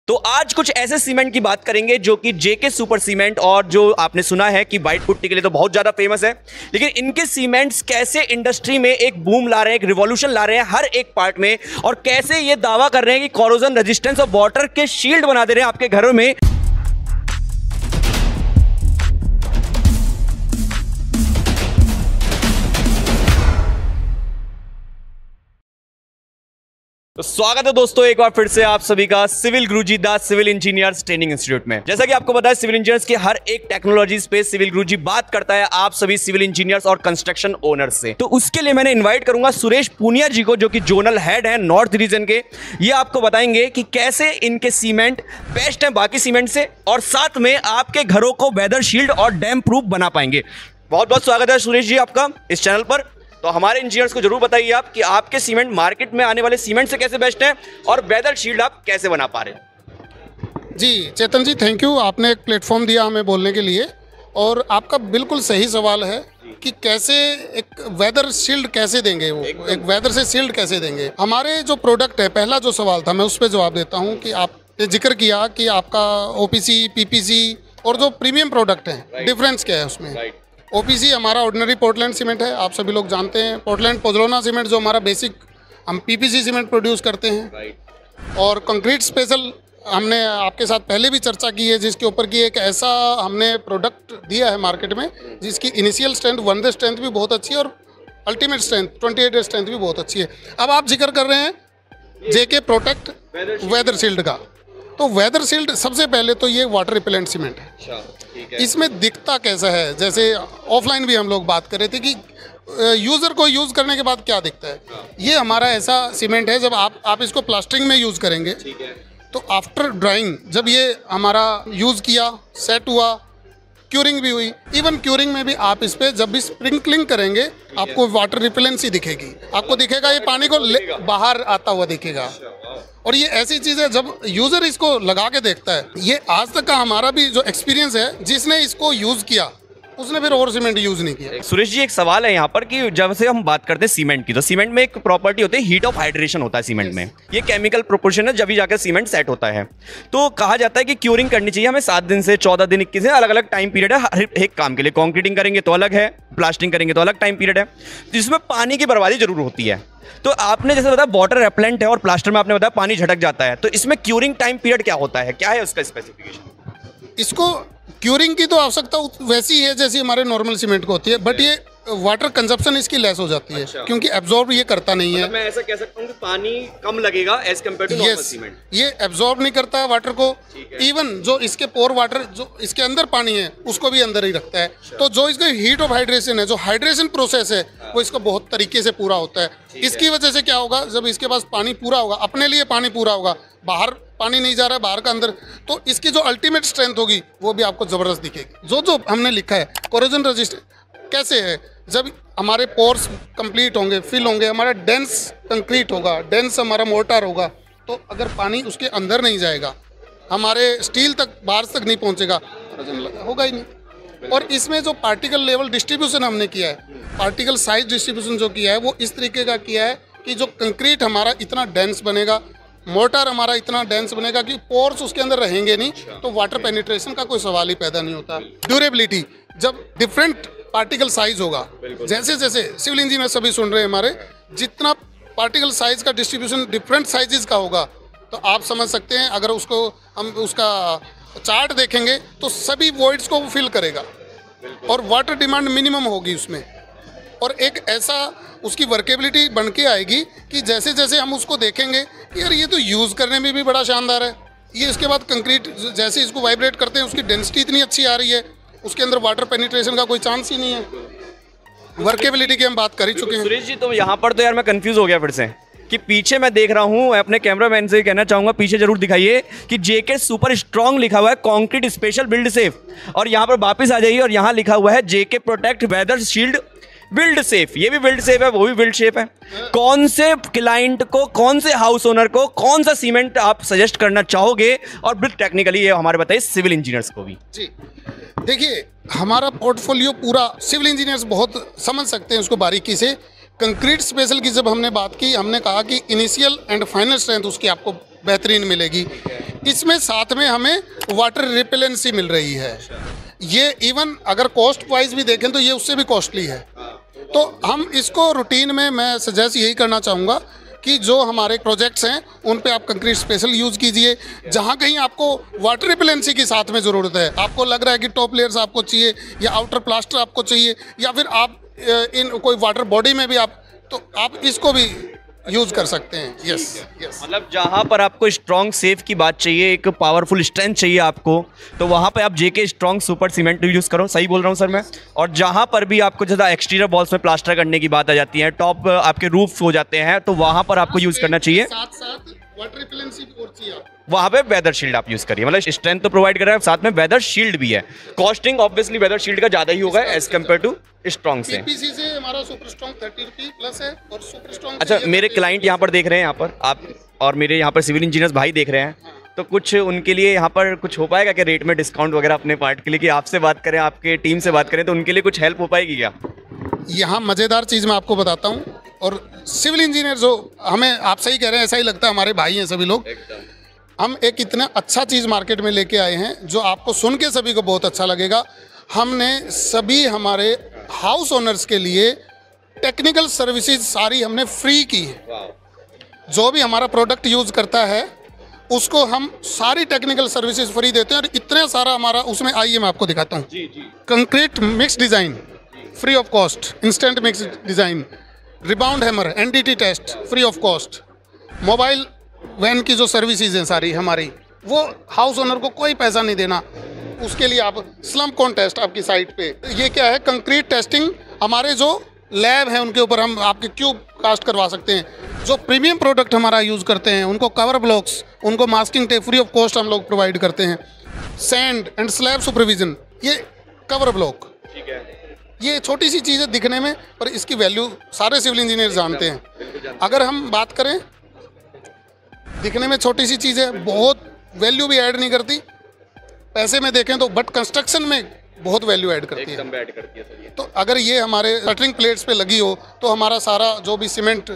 तो आज कुछ ऐसे सीमेंट की बात करेंगे जो कि जेके सुपर सीमेंट, और जो आपने सुना है कि व्हाइट पुट्टी के लिए तो बहुत ज़्यादा फेमस है, लेकिन इनके सीमेंट्स कैसे इंडस्ट्री में एक बूम ला रहे हैं, एक रिवॉल्यूशन ला रहे हैं हर एक पार्ट में, और कैसे ये दावा कर रहे हैं कि कोरोजन रेजिस्टेंस और वाटर के शील्ड बना दे रहे हैं आपके घरों में। तो स्वागत है दोस्तों एक बार फिर से आप सभी का सिविल गुरुजी दास सिविल इंजीनियर्स ट्रेनिंग इंस्टीट्यूट में। जैसा कि आपको पता है सिविल इंजीनियर्स की हर एक टेक्नोलॉजी पे सिविल गुरुजी बात करता है आप सभी सिविल इंजीनियर्स और कंस्ट्रक्शन ओनर्स से। तो उसके लिए मैंने इन्वाइट करूंगा सुरेश पूनिया जी को, जो कि जोनल हेड है नॉर्थ रीजन के। ये आपको बताएंगे कि कैसे इनके सीमेंट बेस्ट है बाकी सीमेंट से, और साथ में आपके घरों को वेदर शील्ड और डैम प्रूफ बना पाएंगे। बहुत बहुत स्वागत है सुरेश जी आपका इस चैनल पर। तो हमारे इंजीनियर्स को जरूर बताइए आप कि आपके सीमेंट मार्केट में आने वाले सीमेंट से कैसे बेस्ट है, और वेदर शील्ड आप कैसे बना पा रहे हैं। जी चेतन जी, थैंक यू, आपने एक प्लेटफॉर्म दिया हमें बोलने के लिए। और आपका बिल्कुल सही सवाल है कि कैसे एक वेदर शील्ड कैसे देंगे, वो एक वेदर से शील्ड कैसे देंगे। हमारे जो प्रोडक्ट है, पहला जो सवाल था मैं उस पर जवाब देता हूँ कि आपने जिक्र किया कि आपका ओपीसी, पीपीसी और जो प्रीमियम प्रोडक्ट है डिफरेंस क्या है उसमें। ओपीसी हमारा ऑर्डिनरी पोर्टलैंड सीमेंट है, आप सभी लोग जानते हैं। पोर्टलैंड पोज़ोलाना सीमेंट जो हमारा बेसिक, हम पीपीसी सीमेंट प्रोड्यूस करते हैं। और कंक्रीट स्पेशल हमने आपके साथ पहले भी चर्चा की है, जिसके ऊपर की एक ऐसा हमने प्रोडक्ट दिया है मार्केट में जिसकी इनिशियल स्ट्रेंथ 1 डे स्ट्रेंथ भी बहुत अच्छी है और अल्टीमेट स्ट्रेंथ 28 डे स्ट्रेंथ भी बहुत अच्छी है। अब आप जिक्र कर रहे हैं जेके प्रोटेक्ट वेदर शील्ड का। तो वेदर शील्ड सबसे पहले तो ये वाटर रिपेलेंट सीमेंट है। इसमें दिखता कैसा है, जैसे ऑफलाइन भी हम लोग बात कर रहे थे कि यूज़र को यूज़ करने के बाद क्या दिखता है। ये हमारा ऐसा सीमेंट है, जब आप इसको प्लास्टरिंग में यूज़ करेंगे तो आफ्टर ड्राइंग जब ये हमारा यूज़ किया, सेट हुआ, क्यूरिंग भी हुई, इवन क्यूरिंग में भी आप इस पर जब भी स्प्रिंकलिंग करेंगे आपको वाटर रिपेलेंसी दिखेगी। आपको दिखेगा ये पानी को बाहर आता हुआ दिखेगा। और ये ऐसी चीज़ है जब यूज़र इसको लगा के देखता है, ये आज तक का हमारा भी जो एक्सपीरियंस है, जिसने इसको यूज़ किया उसने फिर और सीमेंट यूज़ नहीं किया। सुरेश जी एक सवाल है यहाँ पर कि जब से हम बात करते हैं सीमेंट की, तो सीमेंट में एक प्रॉपर्टी होती है हीट ऑफ हाइड्रेशन होता है सीमेंट में। ये केमिकल प्रोपोर्शन है, जब भी जाकर सीमेंट सेट होता है। तो कहा जाता है कि क्यूरिंग करनी चाहिए हमें 7 दिन से 14 दिन, 21 दिन, अलग अलग टाइम पीरियड है हर एक काम के लिए। कॉन्क्रीटिंग करेंगे तो अलग है, प्लास्टरिंग करेंगे तो अलग टाइम पीरियड है, जिसमें पानी की बर्बादी जरूर होती है। तो आपने जैसे बताया वाटर रेपेलेंट है और प्लास्टर में आपने बताया पानी झटक जाता है, तो इसमें क्यूरिंग टाइम पीरियड क्या होता है, क्या है उसका स्पेसिफिकेशन? इसको क्यूरिंग की तो आवश्यकता वैसी है जैसी हमारे नॉर्मल सीमेंट को होती है, बट ये वाटर कंजप्शन इसकी लेस हो जाती है। अच्छा। क्योंकि एब्जॉर्ब ये करता नहीं है। मैं ऐसा कह सकता हूँ कि पानी कम लगेगा as compare to normal cement. ये एब्जॉर्ब नहीं करता है वाटर को। इवन जो इसके पोर वाटर जो इसके अंदर पानी है उसको भी अंदर ही रखता है। तो जो इसका हीट ऑफ हाइड्रेशन है, जो हाइड्रेशन प्रोसेस है, वो इसका बहुत तरीके से पूरा होता है। इसकी वजह से क्या होगा, जब इसके पास पानी पूरा होगा, अपने लिए पानी पूरा होगा, बाहर पानी नहीं जा रहा है, बाहर का अंदर, तो इसकी जो अल्टीमेट स्ट्रेंथ होगी वो भी आपको ज़बरदस्त दिखेगी। जो हमने लिखा है कोरोजन रेजिस्टेंट कैसे है, जब हमारे पोर्स कंप्लीट होंगे, फिल होंगे, हमारा डेंस कंक्रीट होगा, डेंस हमारा मोर्टार होगा, तो अगर पानी उसके अंदर नहीं जाएगा, हमारे स्टील तक बाहर तक नहीं पहुंचेगा, होगा ही नहीं। और इसमें जो पार्टिकल लेवल डिस्ट्रीब्यूशन हमने किया है, पार्टिकल साइज डिस्ट्रीब्यूशन जो किया है, वो इस तरीके का किया है कि जो कंक्रीट हमारा इतना डेंस बनेगा, मोर्टार हमारा इतना डेंस बनेगा कि पोर्स उसके अंदर रहेंगे नहीं, तो वाटर पेनिट्रेशन का कोई सवाल ही पैदा नहीं होता। ड्यूरेबिलिटी, जब डिफरेंट पार्टिकल साइज होगा, जैसे जैसे सिविल इंजीनियर सभी सुन रहे हैं हमारे, जितना पार्टिकल साइज का डिस्ट्रीब्यूशन डिफरेंट साइजेस का होगा, तो आप समझ सकते हैं अगर उसको हम उसका चार्ट देखेंगे तो सभी वॉइड्स को वो फिल करेगा और वाटर डिमांड मिनिमम होगी उसमें। और एक ऐसा उसकी वर्केबिलिटी बन के आएगी कि जैसे जैसे हम उसको देखेंगे कि यार ये तो यूज़ करने में भी बड़ा शानदार है। ये इसके बाद कंक्रीट जैसे इसको वाइब्रेट करते हैं, उसकी डेंसिटी इतनी अच्छी आ रही है, उसके अंदर वाटर पेनिट्रेशन का कोई चांस ही नहीं है। वर्केबिलिटी की हम बात कर ही चुके हैं। सुरेश जी तो यहाँ पर तो यार मैं कंफ्यूज हो गया फिर से कि पीछे मैं देख रहा हूँ, अपने कैमरामैन से कहना चाहूँगा पीछे जरूर दिखाइए कि जेके सुपर स्ट्रॉन्ग लिखा हुआ है, कंक्रीट स्पेशल बिल्ड सेफ, और यहाँ पर वापस आ जाइए और यहाँ लिखा हुआ है JK protect weather shield build safe. ये भी बिल्ड सेफ है, वो भी बिल्ड सेफ है। कौन से क्लाइंट को, कौन से हाउस ओनर को कौन सा सीमेंट आप सजेस्ट करना चाहोगे, और बिल्ड टेक्निकली ये हमारे बताइए सिविल इंजीनियर्स को भी। जी देखिए, हमारा पोर्टफोलियो पूरा सिविल इंजीनियर्स बहुत समझ सकते हैं उसको बारीकी से। कंक्रीट स्पेशल की जब हमने बात की, हमने कहा कि इनिशियल एंड फाइनल स्ट्रेंथ उसकी आपको बेहतरीन मिलेगी। इसमें साथ में हमें वाटर रिपेलेंसी मिल रही है। ये इवन अगर कॉस्ट वाइज भी देखें तो ये उससे भी कॉस्टली है। तो हम इसको रूटीन में मैं सजेस्ट यही करना चाहूँगा कि जो हमारे प्रोजेक्ट्स हैं उन पे आप कंक्रीट स्पेशल यूज़ कीजिए। जहाँ कहीं आपको वाटर रिपेलेंसी की साथ में ज़रूरत है, आपको लग रहा है कि टॉप लेयर्स आपको चाहिए या आउटर प्लास्टर आपको चाहिए, या फिर आप इन कोई वाटर बॉडी में भी आप, तो आप इसको भी यूज़ कर सकते हैं। यस मतलब जहाँ पर आपको स्ट्रॉन्ग सेफ की बात चाहिए, एक पावरफुल स्ट्रेंथ चाहिए आपको, तो वहाँ पे आप जेके स्ट्रॉन्ग सुपर सीमेंट यूज़ करो। सही बोल रहा हूँ सर मैं? और जहाँ पर भी आपको ज़्यादा एक्सटीरियर वॉल्स में प्लास्टर करने की बात आ जाती है, टॉप आपके रूफ हो जाते हैं, तो वहाँ पर आपको यूज़ करना चाहिए। साथ साथ वाटर रिपेलेंसी और चाहिए, वहाँ पे वेदर शील्ड आप यूज़ करिए। मतलब स्ट्रेंथ तो प्रोवाइड कर रहा है, साथ में वेदर शील्ड भी है। कॉस्टिंग ऑब्वियसली वेदर शील्ड का ज़्यादा ही होगा एज कम्पेयर टू स्ट्रॉन्ग से। पीपीसी से हमारा सुपर स्ट्रॉन्ग 30 रुपये प्लस है और सुपर स्ट्रॉन्ग। अच्छा, मेरे क्लाइंट यहाँ पर देख रहे हैं, यहाँ पर आप और मेरे यहाँ पर सिविल इंजीनियर्स भाई देख रहे हैं, तो कुछ उनके लिए यहाँ पर कुछ हो पाएगा क्या रेट में डिस्काउंट वगैरह अपने पार्ट के लिए, कि आपसे बात करें, आपके टीम से बात करें, तो उनके लिए कुछ हेल्प हो पाएगी क्या? यहाँ मज़ेदार चीज़ मैं आपको बताता हूँ, और सिविल इंजीनियर जो हमें, आप सही कह रहे हैं, ऐसा ही लगता है, हमारे भाई हैं सभी लोग। हम एक इतना अच्छा चीज़ मार्केट में लेके आए हैं जो आपको सुन के सभी को बहुत अच्छा लगेगा। हमने सभी हमारे हाउस ओनर्स के लिए टेक्निकल सर्विसेज सारी हमने फ्री की है। जो भी हमारा प्रोडक्ट यूज़ करता है उसको हम सारी टेक्निकल सर्विसेज फ्री देते हैं, और इतना सारा हमारा उसमें, आइए मैं आपको दिखाता हूँ। Concrete mix design free of cost, instant mix design, rebound hammer, NDT test free of cost, mobile van की जो सर्विसेज हैं सारी हमारी, वो हाउस ओनर को कोई पैसा नहीं देना। उसके लिए आप स्लम कॉन्टेस्ट आपकी साइट पे, ये क्या है, कंक्रीट टेस्टिंग, हमारे जो लैब है उनके ऊपर हम आपके क्यूब कास्ट करवा सकते हैं। जो प्रीमियम प्रोडक्ट हमारा यूज़ करते हैं उनको कवर ब्लॉक्स, उनको masking tape free of cost हम लोग प्रोवाइड करते हैं। सैंड एंड स्लैब सुपरविजन, ये कवर ब्लॉक, ठीक है, ये छोटी सी चीज़ है दिखने में, पर इसकी वैल्यू सारे सिविल इंजीनियर जानते हैं। अगर हम बात करें, दिखने में छोटी सी चीज़ है, बहुत वैल्यू भी ऐड नहीं करती, पैसे में देखें तो, बट कंस्ट्रक्शन में बहुत वैल्यू ऐड करती है। तो अगर ये हमारे कटरिंग प्लेट्स पे लगी हो तो हमारा सारा जो भी सीमेंट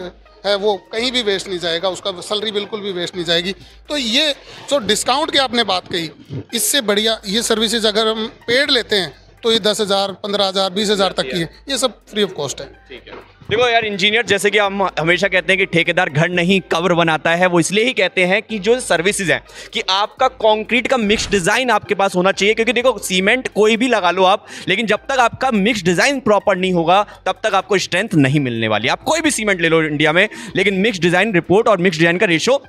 है वो कहीं भी वेस्ट नहीं जाएगा, उसका सैलरी बिल्कुल भी वेस्ट नहीं जाएगी। तो ये जो डिस्काउंट की आपने बात कही, इससे बढ़िया ये सर्विसेज अगर हम पेड लेते हैं तो ये 10,000, 15,000, 20,000 तक की है, ये सब फ्री ऑफ कॉस्ट है। ठीक है। देखो यार इंजीनियर, जैसे कि हम हमेशा कहते हैं कि ठेकेदार घर नहीं कवर बनाता है, वो इसलिए ही कहते हैं कि जो सर्विसेज हैं, कि आपका कंक्रीट का मिक्स डिज़ाइन आपके पास होना चाहिए। क्योंकि देखो सीमेंट कोई भी लगा लो आप, लेकिन जब तक आपका मिक्स डिज़ाइन प्रॉपर नहीं होगा तब तक आपको स्ट्रेंथ नहीं मिलने वाली। आप कोई भी सीमेंट ले लो इंडिया में, लेकिन मिक्स डिज़ाइन रिपोर्ट और मिक्स डिज़ाइन का रेशो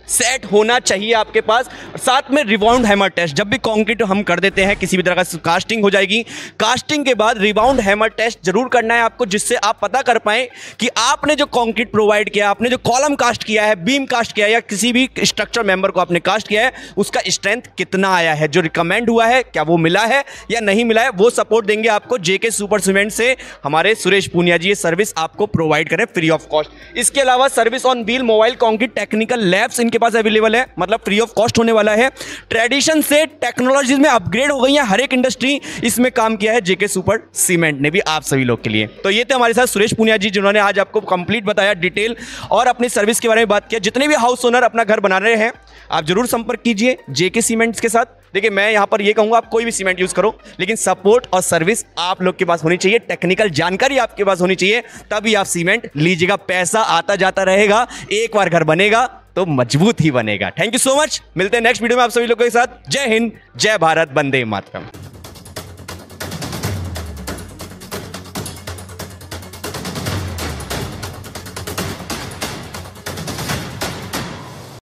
सेट होना चाहिए आपके पास। साथ में रिबाउंड हैमर टेस्ट, जब भी कंक्रीट हम कर देते हैं, किसी भी तरह का कास्टिंग हो जाएगी, कास्टिंग के बाद रिबाउंड हैमर टेस्ट जरूर करना है आपको, जिससे आप पता कर पाएं कि आपने जो कंक्रीट प्रोवाइड किया, आपने जो कॉलम कास्ट किया है, बीम कास्ट किया है, या किसी भी स्ट्रक्चर मेंबर को आपने कास्ट किया है, उसका स्ट्रेंथ कितना आया है, जो रिकमेंड हुआ है क्या वो मिला है या नहीं मिला है। वो सपोर्ट देंगे आपको जेके सुपर सीमेंट से हमारे सुरेश पूनिया जी। ये सर्विस आपको प्रोवाइड करें फ्री ऑफ कॉस्ट। इसके अलावा service on wheel, mobile concrete technical labs इनके पास अवेलेबल है, मतलब फ्री ऑफ कॉस्ट होने वाला है। ट्रेडिशन से टेक्नोलॉजीज में अपग्रेड हो गई है हर एक इंडस्ट्री, इसमें काम किया है जेके सुपर सीमेंट ने भी आप सभी लोग के लिए। तो ये थे हमारे साथ सुरेश पूनिया जी, जिन्होंने आज आपको कंप्लीट बताया डिटेल और अपनी सर्विस के बारे में बात किया। जितने भी हाउस ओनर अपना घर बना रहे हैं, आप जरूर संपर्क कीजिए जेके सीमेंट्स के साथ। देखिए मैं यहाँ पर ये कहूँगा, आप कोई भी सीमेंट यूज़ करो, लेकिन सपोर्ट और सर्विस आप लोग के पास होनी चाहिए, टेक्निकल जानकारी आपके पास होनी चाहिए, तभी आप सीमेंट लीजिएगा। पैसा आता जाता रहेगा, एक बार घर बनेगा तो मजबूत ही बनेगा। थैंक यू सो मच, मिलते हैं नेक्स्ट वीडियो में आप सभी लोगों के साथ। जय हिंद, जय भारत, वंदे मातरम।